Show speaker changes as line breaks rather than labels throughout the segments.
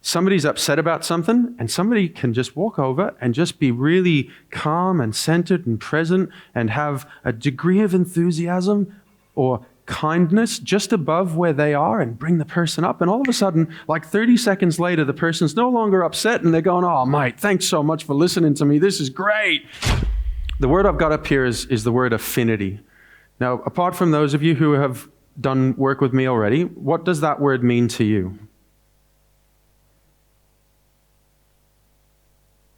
somebody's upset about something and somebody can just walk over and just be really calm and centered and present and have a degree of enthusiasm or kindness just above where they are and bring the person up. And all of a sudden, like 30 seconds later, the person's no longer upset and they're going, oh, mate, thanks so much for listening to me. This is great. The word I've got up here is the word affinity. Now, apart from those of you who have done work with me already, what does that word mean to you?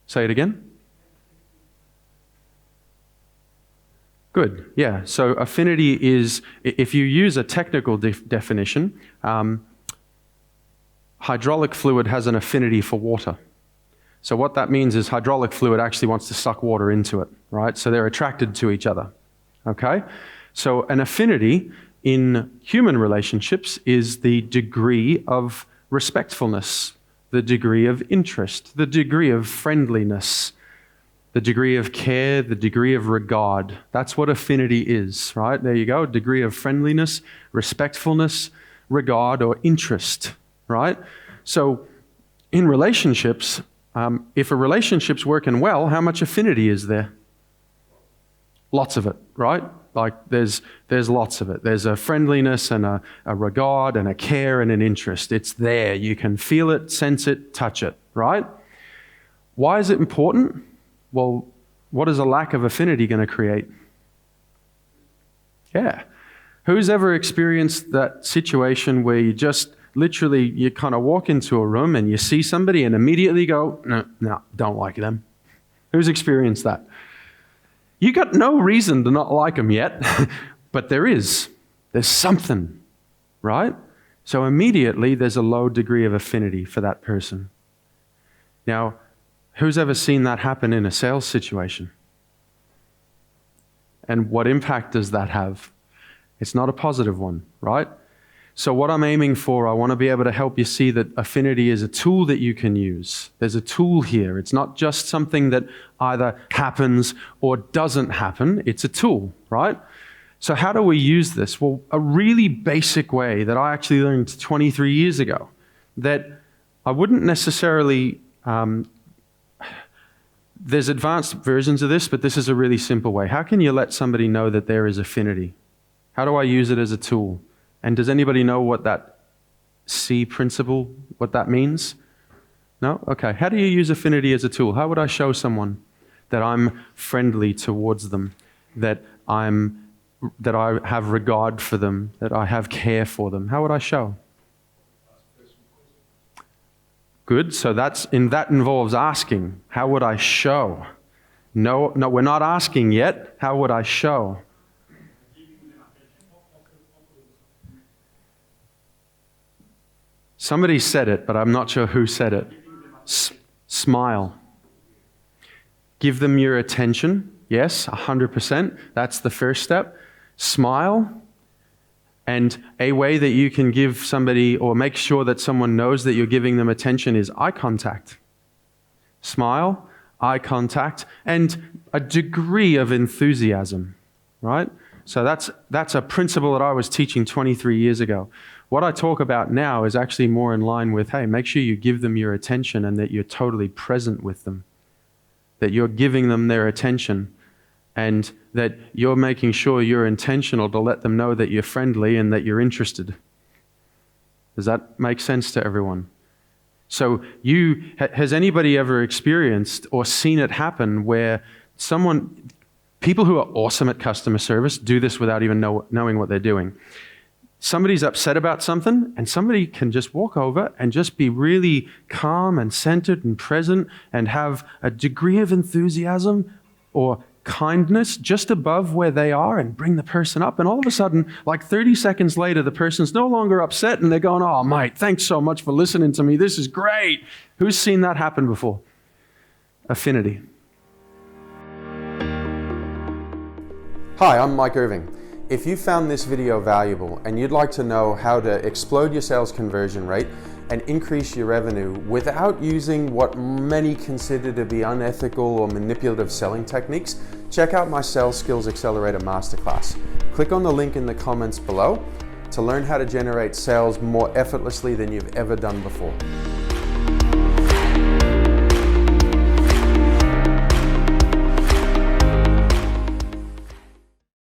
Say it again. Good, yeah. So affinity is, if you use a technical definition, hydraulic fluid has an affinity for water. So what that means is hydraulic fluid actually wants to suck water into it, right? So they're attracted to each other, okay? So an affinity in human relationships is the degree of respectfulness, the degree of interest, the degree of friendliness, the degree of care, the degree of regard. That's what affinity is, right? There you go, degree of friendliness, respectfulness, regard, or interest, right? So in relationships, if a relationship's working well, how much affinity is there? Lots of it, right? Like there's lots of it. There's a friendliness and a regard and a care and an interest. It's there. You can feel it, sense it, touch it, right? Why is it important? Well, what is a lack of affinity going to create? Yeah. Who's ever experienced that situation where you just literally, you kind of walk into a room and you see somebody and immediately go, no, don't like them? Who's experienced that? You got no reason to not like them yet, but there's something, right? So immediately there's a low degree of affinity for that person. Now, who's ever seen that happen in a sales situation? And what impact does that have? It's not a positive one, right? So what I'm aiming for, I want to be able to help you see that affinity is a tool that you can use. There's a tool here. It's not just something that either happens or doesn't happen. It's a tool, right? So how do we use this? Well, a really basic way that I actually learned 23 years ago that I wouldn't necessarily, there's advanced versions of this, but this is a really simple way. How can you let somebody know that there is affinity? How do I use it as a tool? And does anybody know what that C principle, what that means? No? Okay. How do you use affinity as a tool? How would I show someone that I'm friendly towards them, that I have regard for them, that I have care for them? How would I show? Good. So that involves asking. How would I show? No, we're not asking yet. How would I show? Somebody said it, but I'm not sure who said it. Smile. Give them your attention. Yes, 100%. That's the first step. Smile. And a way that you can give somebody or make sure that someone knows that you're giving them attention is eye contact. Smile, eye contact, and a degree of enthusiasm, right? So that's a principle that I was teaching 23 years ago. What I talk about now is actually more in line with, hey, make sure you give them your attention and that you're totally present with them, that you're giving them their attention and that you're making sure you're intentional to let them know that you're friendly and that you're interested. Does that make sense to everyone? So has anybody ever experienced or seen it happen where people who are awesome at customer service do this without even knowing what they're doing? Somebody's upset about something and somebody can just walk over and just be really calm and centered and present and have a degree of enthusiasm or kindness just above where they are and bring the person up. And all of a sudden, like 30 seconds later, the person's no longer upset and they're going, oh, mate, thanks so much for listening to me. This is great. Who's seen that happen before? Affinity. Hi, I'm Mike Irving. If you found this video valuable and you'd like to know how to explode your sales conversion rate and increase your revenue without using what many consider to be unethical or manipulative selling techniques, check out my Sales Skills Accelerator Masterclass. Click on the link in the comments below to learn how to generate sales more effortlessly than you've ever done before.